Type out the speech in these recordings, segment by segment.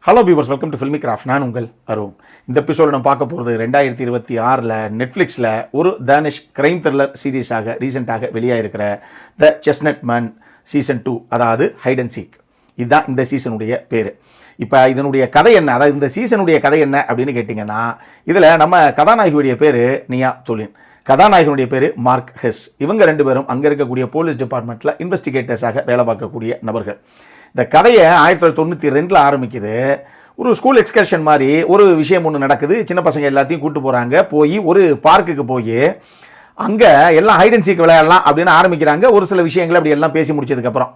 Hello viewers, welcome to filmi craft. நான் உங்கள் அருண். இந்த எபிசோடு நம்ம பார்க்க போகிறது 2026 நெட்ஃப்ளிக்ஸில் ஒரு தானிஷ் கிரைம் த்ரில்லர் சீரீஸாக ரீசெண்டாக வெளியாகிருக்கிற த செஸ்னட் மேன் சீசன் 2, அதாவது ஹைட் அண்ட் சீக். இதுதான் இந்த சீசனுடைய பேர். இப்போ இதனுடைய கதை என்ன, அதாவது இந்த சீசனுடைய கதை என்ன அப்படின்னு கேட்டிங்கன்னா, இதில் நம்ம கதாநாயகியுடைய பேர் நியா தொலின், கதாநாயகனுடைய பேர் மார்க் ஹெஸ். இவங்க ரெண்டு பேரும் அங்கே இருக்கக்கூடிய போலீஸ் டிபார்ட்மெண்ட்டில் இன்வெஸ்டிகேட்டர்ஸாக வேலை பார்க்கக்கூடிய நபர்கள். இந்த கதையை 1992 ஆரம்பிக்குது. ஒரு ஸ்கூல் எக்ஸ்கர்ஷன் மாதிரி ஒரு விஷயம் ஒன்று நடக்குது. சின்ன பசங்க எல்லாத்தையும் கூப்பிட்டு போகிறாங்க. போய் ஒரு பார்க்குக்கு போய் அங்கே எல்லாம் ஹைட் அண்ட் சீக் விளையாடலாம் அப்படின்னு ஆரம்பிக்கிறாங்க. ஒரு சில விஷயங்களை அப்படி எல்லாம் பேசி முடிச்சதுக்கப்புறம்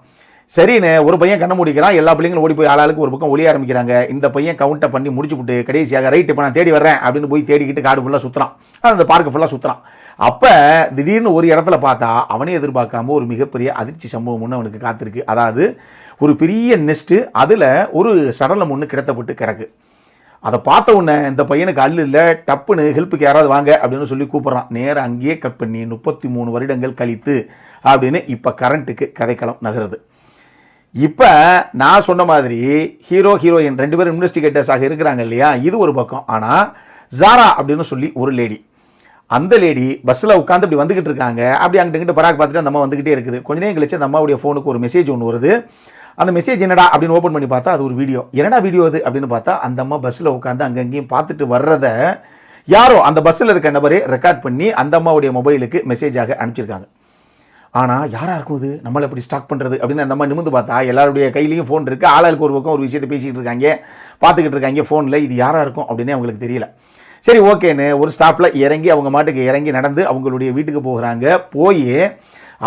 சரின்னு ஒரு பையன் கண்ண முடிக்கிறான். எல்லா பிள்ளைங்களும் ஓடி போய் ஆளாளுக்கு ஒரு பக்கம் ஒளிய ஆரம்பிக்கிறாங்க. இந்த பையன் கவுண்டை பண்ணி முடிச்சு விட்டு கடைசியாக ரைட் இப்போ நான் தேடி வர்றேன் அப்படின்னு போய் தேடிக்கிட்டு காடு ஃபுல்லாக சுற்றுறான். அந்த பார்க்கு ஃபுல்லாக சுற்றுறான். அப்போ திடீர்னு ஒரு இடத்துல பார்த்தா அவனே எதிர்பார்க்காம ஒரு மிகப்பெரிய அதிர்ச்சி சம்பவம் ஒன்று அவனுக்கு காத்திருக்கு. அதாவது ஒரு பெரிய நெஸ்ட்டு, அதில் ஒரு சடலம் ஒன்று கிடத்தப்பட்டு கிடக்கு. அதை பார்த்த உடனே இந்த பையனுக்கு அல்லு இல்லை, டப்புன்னு ஹெல்ப்புக்கு யாராவது வாங்க அப்படின்னு சொல்லி கூப்பிட்றான். நேரம் அங்கேயே கட் பண்ணி 33 வருடங்கள் கழித்து அப்படின்னு இப்போ கரண்ட்டுக்கு கதைக்களம் நகருது. இப்போ நான் சொன்ன மாதிரி ஹீரோயின் ரெண்டு பேரும் இன்வெஸ்டிகேட்டர்ஸாக இருக்கிறாங்க இல்லையா, இது ஒரு பக்கம். ஆனால் ஜாரா அப்படின்னு சொல்லி ஒரு லேடி, அந்த லேடி பஸ்ஸில் உட்காந்து அப்படி வந்துக்கிட்டு இருக்காங்க. அப்படி அங்கிட்ட பராக் பார்த்துட்டு அந்த அம்மா வந்துக்கிட்டே இருக்குது. கொஞ்ச நேரம் கழிச்சு அந்த அம்மாவுடைய ஃபோனுக்கு ஒரு மெசேஜ் ஒன்று வருது. அந்த மெசேஜ் என்னடா அப்படின்னு ஓப்பன் பண்ணி பார்த்தா அது ஒரு வீடியோ. என்னடா வீடியோ அது அப்படின்னு பார்த்தா அந்த அம்மா பஸ்ஸில் உட்காந்து அங்கங்கேயும் பார்த்துட்டு வர்றதை யாரோ அந்த பஸ்ஸில் இருக்க நபரே ரெக்கார்ட் பண்ணி அந்த அம்மாவுடைய மொபைலுக்கு மெசேஜாக அனுப்பிச்சிருக்காங்க. ஆனால் யாராக இருக்கும் இது, நம்மளை எப்படி ஸ்டாக் பண்ணுறது அப்படின்னு அந்த அம்மா நிமிந்து பார்த்தா எல்லாருடைய கையிலையும் ஃபோன் இருக்குது. ஆளாளுக்கு ஒரு பக்கம் ஒரு விஷயத்தை பேசிக்கிட்டு இருக்காங்க, பார்த்துக்கிட்டு இருக்காங்க ஃபோனில். இது யாராக இருக்கும் அப்படின்னு அவங்களுக்கு தெரியல. சரி, ஓகேன்னு ஒரு ஸ்டாப்பில் இறங்கி அவங்க மாட்டுக்கு இறங்கி நடந்து அவங்களுடைய வீட்டுக்கு போகிறாங்க. போய்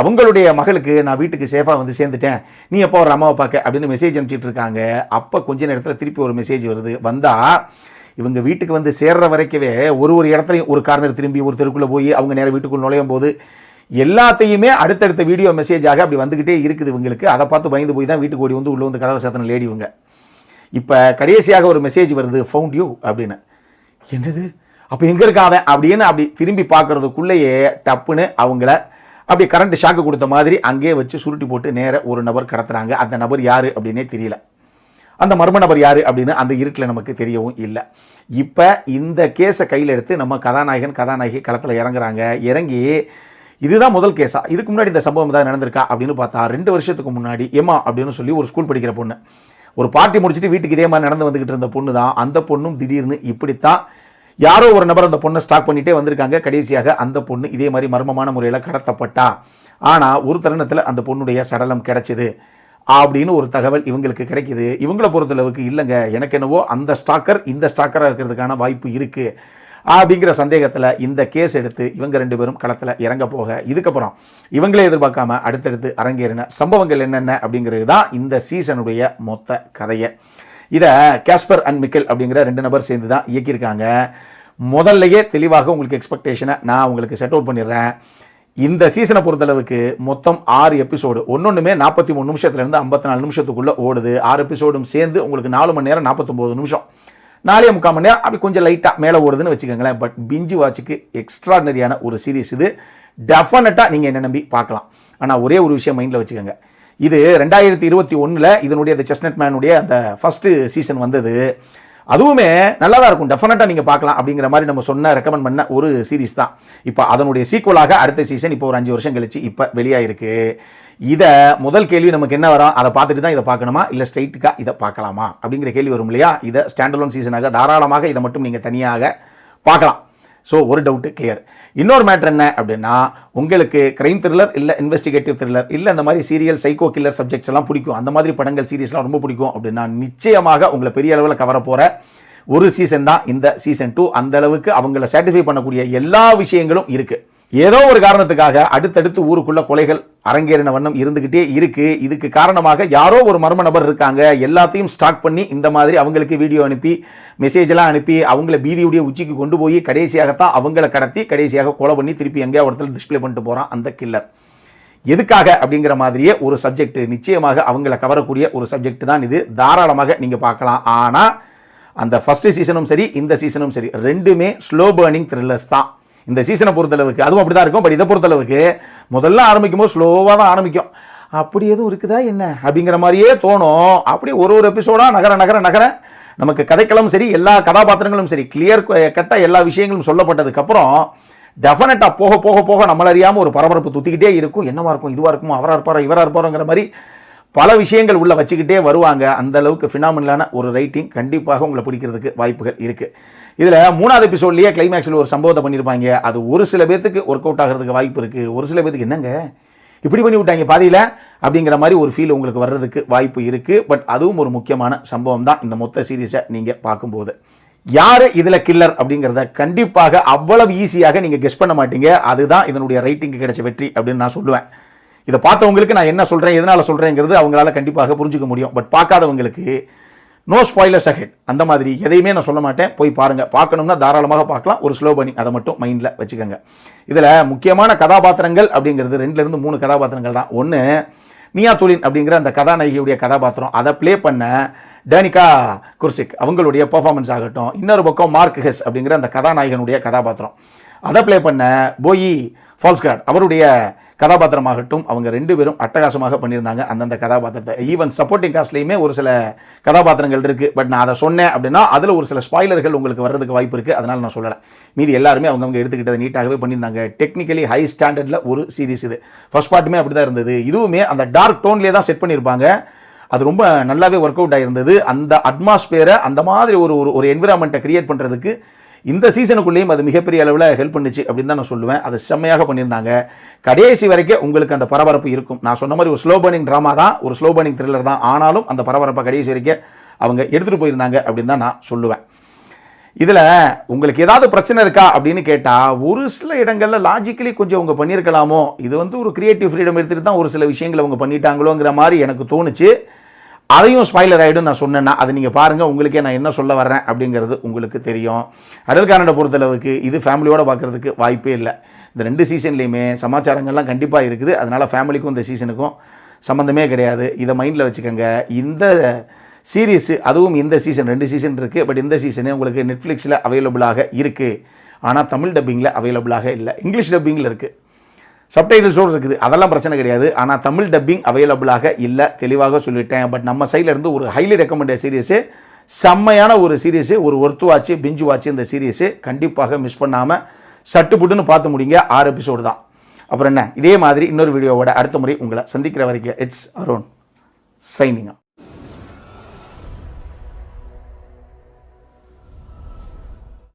அவங்களுடைய மகளுக்கு நான் வீட்டுக்கு சேஃபாக வந்து சேர்ந்துட்டேன், நீ எப்போ ஒரு அம்மாவை பார்க்க அப்படின்னு மெசேஜ் அனுப்பிச்சிட்டு இருக்காங்க. அப்போ கொஞ்ச நேரத்தில் திருப்பி ஒரு மெசேஜ் வருது. வந்தால் இவங்க வீட்டுக்கு வந்து சேர்ற வரைக்கவே ஒரு இடத்துலையும் ஒரு கார்னர் திரும்பி ஒரு தெருக்குள்ளே போய் அவங்க நேரம் வீட்டுக்குள் நுழையும் போது எல்லாத்தையுமே அடுத்தடுத்த வீடியோ மெசேஜாக அப்படி வந்துக்கிட்டே இருக்குது இவங்களுக்கு. அதை பார்த்து பயந்து போய் தான் வீட்டுக்கு ஓடி வந்து உள்ளே வந்து கதவை சாத்தின லேடி இவங்க. இப்போ கடைசியாக ஒரு மெசேஜ் வருது, ஃபவுண்ட் யூ அப்படின்னு. என்னது, அப்போ எங்கே இருக்காவ அப்படின்னு அப்படி திரும்பி பார்க்கறதுக்குள்ளேயே டப்புன்னு அவங்கள அப்படி கரண்ட் ஷாக்கு கொடுத்த மாதிரி அங்கேயே வச்சு சுருட்டி போட்டு நேர ஒரு நபர் கடத்துறாங்க. அந்த நபர் யார் அப்படின்னே தெரியல. அந்த மர்ம நபர் யார் அப்படின்னு அந்த இருட்டில் நமக்கு தெரியவும் இல்லை. இப்போ இந்த கேஸை கையில் எடுத்து நம்ம கதாநாயகி களத்தில் இறங்குறாங்க. இறங்கி இதுதான் முதல் கேஸா, இதுக்கு முன்னாடி இந்த சம்பவம் தான் நடந்திருக்கா அப்படின்னு பார்த்தா 2 வருஷத்துக்கு முன்னாடி எம்மா அப்படின்னு சொல்லி ஒரு ஸ்கூல் படிக்கிற பொண்ணு, ஒரு பார்ட்டி முடிச்சுட்டு வீட்டுக்கு இதே மாதிரி நடந்து வந்துக்கிட்டு இருந்த பொண்ணு தான். அந்த பொண்ணும் திடீர்னு இப்படித்தான் யாரோ ஒரு நபர் அந்த பொண்ணை ஸ்டாக் பண்ணிகிட்டே வந்திருக்காங்க. கடைசியாக அந்த பொண்ணு இதே மாதிரி மர்மமான முறையில் கடத்தப்பட்டா. ஆனால் ஒரு தருணத்தில் அந்த பொண்ணுடைய சடலம் கிடைச்சிது அப்படின்னு ஒரு தகவல் இவங்களுக்கு கிடைக்கிது. இவங்களை பொறுத்தளவுக்கு இல்லைங்க, எனக்கு என்னவோ அந்த ஸ்டாக்கர் இந்த ஸ்டாக்கராக இருக்கிறதுக்கான வாய்ப்பு இருக்குது அப்படிங்கிற சந்தேகத்தில் இந்த கேஸ் எடுத்து இவங்க 2 பேரும் களத்தில் இறங்க போக, இதுக்கப்புறம் இவங்களே எதிர்பார்க்காம அடுத்தடுத்து அரங்கேறின சம்பவங்கள் என்னென்ன அப்படிங்கிறது தான் இந்த சீசனுடைய மொத்த கதையை. இதை கேஸ்பர் அண்ட் மிக்கல் அப்படிங்கிற 2 நபர் சேர்ந்து தான் இயக்கியிருக்காங்க. முதல்லையே தெளிவாக உங்களுக்கு எக்ஸ்பெக்டேஷனை நான் உங்களுக்கு செட் அவுட் பண்ணிடுறேன். இந்த சீசனை பொறுத்தளவுக்கு மொத்தம் 6 எபிசோடு, ஒன்னொன்றுமே 43 நிமிஷத்துலேருந்து 54 நிமிஷத்துக்குள்ளே ஓடுது. 6 எபிசோடும் சேர்ந்து உங்களுக்கு 4 மணி நேரம் 49 நிமிஷம், 4.25 மணி நேரம் அப்படி கொஞ்சம் லைட்டாக மேலே ஓடுதுன்னு வச்சுக்கோங்களேன். பட் பிஞ்சு வாட்சுக்கு எக்ஸ்ட்ராடினரியான ஒரு சீரீஸ் இது. டெஃபினட்டாக நீங்கள் என்ன நம்பி பார்க்கலாம். ஆனால் ஒரே ஒரு விஷயம் மைண்டில் வச்சுக்கோங்க, இது 2021 இதனுடைய அந்த செஸ்னட் மேனுடைய அந்த ஃபஸ்ட்டு சீசன் வந்தது. அதுவுமே நல்லா தான் இருக்கும், டெஃபினட்டாக நீங்கள் பார்க்கலாம் அப்படிங்கிற மாதிரி நம்ம ரெக்கமெண்ட் பண்ண ஒரு சீரீஸ் தான். இப்போ அதனுடைய சீக்குவலாக அடுத்த சீசன் இப்போ ஒரு 5 வருஷம் கழிச்சு இப்போ வெளியாயிருக்கு. இதை முதல் கேள்வி நமக்கு என்ன வரும், அதை பார்த்துட்டு தான் இதை பார்க்கணுமா இல்லை ஸ்ட்ரைட்டுக்காக இதை பார்க்கலாமா அப்படிங்கிற கேள்வி வரும் இல்லையா. இதை ஸ்டாண்டலோன் சீசனாக தாராளமாக இதை மட்டும் நீங்கள் தனியாக பார்க்கலாம். ஸோ ஒரு டவுட்டு கிளியர். இன்னொரு மேட்ரு என்ன அப்படின்னா, உங்களுக்கு கிரைம் த்ரில்லர் இல்லை இன்வெஸ்டிகேட்டிவ் த்ரில்லர் இல்லை இந்த மாதிரி சீரியல் சைக்கோ கில்லர் சப்ஜெக்ட்ஸ் எல்லாம் பிடிக்கும், அந்த மாதிரி படங்கள் சீரியஸ்லாம் ரொம்ப பிடிக்கும் அப்படின்னா நிச்சயமாக உங்களை பெரிய அளவில் கவர போகிற ஒரு சீசன் தான் இந்த சீசன் 2. அந்த அளவுக்கு அவங்கள சாட்டிஸ்ஃபை பண்ணக்கூடிய எல்லா விஷயங்களும் இருக்குது. ஏதோ ஒரு காரணத்துக்காக அடுத்தடுத்து ஊருக்குள்ள கொலைகள் அரங்கேறின வண்ணம் இருந்துகிட்டே இருக்கு. இதுக்கு காரணமாக யாரோ ஒரு மர்ம நபர் இருக்காங்க. எல்லாத்தையும் ஸ்டாக் பண்ணி இந்த மாதிரி அவங்களுக்கு வீடியோ அனுப்பி மெசேஜ் எல்லாம் அனுப்பி அவங்கள பீதியுடைய உச்சிக்கு கொண்டு போய் கடைசியாகத்தான் அவங்கள கடத்தி கடைசியாக கொலை பண்ணி திருப்பி எங்கேயா ஒருத்தர் டிஸ்பிளே பண்ணிட்டு போறான் அந்த கில்லர். எதுக்காக அப்படிங்கிற மாதிரியே ஒரு சப்ஜெக்ட், நிச்சயமாக அவங்கள கவரக்கூடிய ஒரு சப்ஜெக்ட் தான் இது. தாராளமாக நீங்க பார்க்கலாம். ஆனா அந்த ஃபர்ஸ்ட் சீசனும் சரி இந்த சீசனும் சரி ரெண்டுமே ஸ்லோ பர்னிங் த்ரில்லர்ஸ் தான். இந்த சீசனை பொறுத்தளவுக்கு அதுவும் அப்படி தான் இருக்கும். பட் இதை பொறுத்தளவுக்கு முதல்ல ஆரம்பிக்கும் போது ஸ்லோவாக தான் ஆரம்பிக்கும். அப்படி எதுவும் இருக்குதா என்ன அப்படிங்கிற மாதிரியே தோணும். அப்படி ஒரு எபிசோடாக நகர நமக்கு கதைக்களம் சரி, எல்லா கதாபாத்திரங்களும் சரி, கிளியர் கட்டாக எல்லா விஷயங்களும் சொல்லப்பட்டதுக்கப்புறம் டெஃபினட்டாக போக போக போக நம்மள அறியாமல் ஒரு பரபரப்பு துத்திக்கிட்டே இருக்கும். என்னவா இருக்கும், இதுவாக இருக்குமோ, அவராக இருப்பாரோ இவராக இருப்பாரோங்கிற மாதிரி பல விஷயங்கள் உள்ள வச்சுக்கிட்டே வருவாங்க. அந்த அளவுக்கு ஃபினாமினலான ஒரு ரைட்டிங் கண்டிப்பாக உங்களை பிடிக்கிறதுக்கு வாய்ப்புகள் இருக்குது. இதில் 3வது எபிசோட்லேயே கிளைமேக்ஸில் ஒரு சம்பவத்தை பண்ணியிருப்பாங்க. அது ஒரு சில பேத்துக்கு ஒர்க் அவுட் ஆகிறதுக்கு வாய்ப்பு இருக்குது. ஒரு சில பேத்துக்கு என்னங்க இப்படி பண்ணி விட்டாங்க பாதியில் அப்படிங்கிற மாதிரி ஒரு ஃபீல் உங்களுக்கு வர்றதுக்கு வாய்ப்பு இருக்குது. பட் அதுவும் ஒரு முக்கியமான சம்பவம் தான் இந்த மொத்த சீரீஸை நீங்கள் பார்க்கும்போது. யார் இதில் கில்லர் அப்படிங்கிறத கண்டிப்பாக அவ்வளவு ஈஸியாக நீங்கள் கெஸ் பண்ண மாட்டீங்க. அதுதான் இதனுடைய ரைட்டிங்கு கிடைச்ச வெற்றி அப்படின்னு நான் சொல்லுவேன். இதை பார்த்தவங்களுக்கு நான் என்ன சொல்கிறேன், எதனால் சொல்கிறேங்கிறது அவங்களால கண்டிப்பாக புரிஞ்சுக்க முடியும். பட் பார்க்காதவங்களுக்கு நோ ஸ்பாய்லர்ஸ் அஹெட், அந்த மாதிரி எதையுமே நான் சொல்ல மாட்டேன். போய் பாருங்கள். பார்க்கணும்னா தாராளமாக பார்க்கலாம். ஒரு ஸ்லோ பர்னிங், அதை மட்டும் மைண்டில் வச்சுக்கோங்க. இதில் முக்கியமான கதாபாத்திரங்கள் அப்படிங்கிறது 2லேருந்து 3 கதாபாத்திரங்கள் தான். ஒன்று நியா துலின் அப்படிங்கிற அந்த கதாநாயகியுடைய கதாபாத்திரம், அதை ப்ளே பண்ண டேனிகா குர்சிக் அவங்களுடைய பெர்ஃபார்மன்ஸ் ஆகட்டும். இன்னொரு பக்கம் மார்க் ஹெஸ் அப்படிங்கிற அந்த கதாநாயகனுடைய கதாபாத்திரம், அதை ப்ளே பண்ண போயி ஃபால்ஸ்கார்ட் அவருடைய கதாபாத்திரமாகட்டும். அவங்க 2 பேரும் அட்டகாசமாக பண்ணியிருந்தாங்க அந்தந்த கதாபாத்திரத்தை. ஈவன் சப்போர்ட்டிங் காஸ்ட்லேயுமே ஒரு சில கதாபாத்திரங்கள் இருக்குது. பட் நான் அதை சொன்னேன் அப்படின்னா அதில் ஒரு சில ஸ்பாய்லர்கள் உங்களுக்கு வர்றதுக்கு வாய்ப்பு இருக்குது. அதனால் நான் சொல்லலை. மீதி எல்லாருமே அவங்கவுங்க எடுத்துக்கிட்டதை நீட்டாகவே பண்ணியிருந்தாங்க. டெக்னிக்கலி ஹை ஸ்டாண்டர்டில் ஒரு சீரிஸ் இது. ஃபர்ஸ்ட் பார்ட்டுமே அப்படி தான் இருந்தது. இதுவுமே அந்த டார்க் டோன்லேயே தான் செட் பண்ணியிருப்பாங்க. அது ரொம்ப நல்லாவே ஒர்க் அவுட் ஆகிருந்தது. அந்த அட்மாஸ்பியரை, அந்த மாதிரி ஒரு என்விரான்மெண்ட்டை கிரியேட் பண்ணுறதுக்கு இந்த சீசனுக்குள்ளேயும் அது மிகப்பெரிய அளவில் ஹெல்ப் பண்ணிச்சு அப்படின்னு தான் நான் சொல்லுவேன். அதை செம்மையாக பண்ணியிருந்தாங்க. கடைசி வரைக்கும் உங்களுக்கு அந்த பரபரப்பு இருக்கும். நான் சொன்ன மாதிரி ஒரு ஸ்லோ பர்னிங் ட்ராமா தான், ஒரு ஸ்லோ பர்னிங் த்ரில்லர் தான். ஆனாலும் அந்த பரபரப்பை கடைசி வரைக்கும் அவங்க எடுத்துகிட்டு போயிருந்தாங்க அப்படின்னு தான் நான் சொல்லுவேன். இதில் உங்களுக்கு ஏதாவது பிரச்சனை இருக்கா அப்படின்னு கேட்டால், ஒரு சில இடங்களில் லாஜிக்கலி கொஞ்சம் அவங்க பண்ணியிருக்கலாமோ, இது ஒரு கிரியேட்டிவ் ஃப்ரீடம் எடுத்துகிட்டு தான் ஒரு சில விஷயங்களை அவங்க பண்ணிட்டாங்களோங்கிற மாதிரி எனக்கு தோணுச்சு. அதையும் ஸ்பாய்லர் ஆகிடும் நான் சொன்னேன்னா, அதை நீங்கள் பாருங்கள். உங்களுக்கே நான் என்ன சொல்ல வர்றேன் அப்படிங்கிறது உங்களுக்கு தெரியும். அடல்காரனை பொறுத்தளவுக்கு இது ஃபேமிலியோடு பார்க்குறதுக்கு வாய்ப்பே இல்லை. இந்த 2 சீசன்லேயுமே சமாச்சாரங்கள்லாம் கண்டிப்பாக இருக்குது. அதனால் ஃபேமிலிக்கும் இந்த சீசனுக்கும் சம்மந்தமே கிடையாது. இதை மைண்டில் வச்சுக்கோங்க. இந்த சீரீஸு, அதுவும் இந்த சீசன் 2 சீசன் இருக்குது. பட் இந்த சீசனே உங்களுக்கு நெட்ஃப்ளிக்ஸில் அவைலபிளாக இருக்குது. ஆனால் தமிழ் டப்பிங்கில் அவைலபிளாக இல்லை. இங்கிலீஷ் டப்பிங்கில் இருக்குது, சப்டைட்டில்ஸோடு இருக்குது. அதெல்லாம் பிரச்சனை கிடையாது. ஆனால் தமிழ் டப்பிங் அவைலபிளாக இல்லை, தெளிவாக சொல்லிட்டேன். பட் நம்ம சைடில் இருந்து ஒரு ஹைலி ரெக்கமெண்டட் சீரீஸு, செம்மையான ஒரு சீரீஸு, ஒரு ஒர்த்து வாட்ச்சு, பிஞ்சு வாட்ச்சு. இந்த சீரீஸு கண்டிப்பாக மிஸ் பண்ணாமல் சட்டுப்புட்டுன்னு பார்த்து முடிங்க. 6 எபிசோடு தான். அப்புறம் என்ன, இதே மாதிரி இன்னொரு வீடியோவோட அடுத்த முறை உங்களை சந்திக்கிற வரைக்கும் இட்ஸ் அருண் சைனிங்.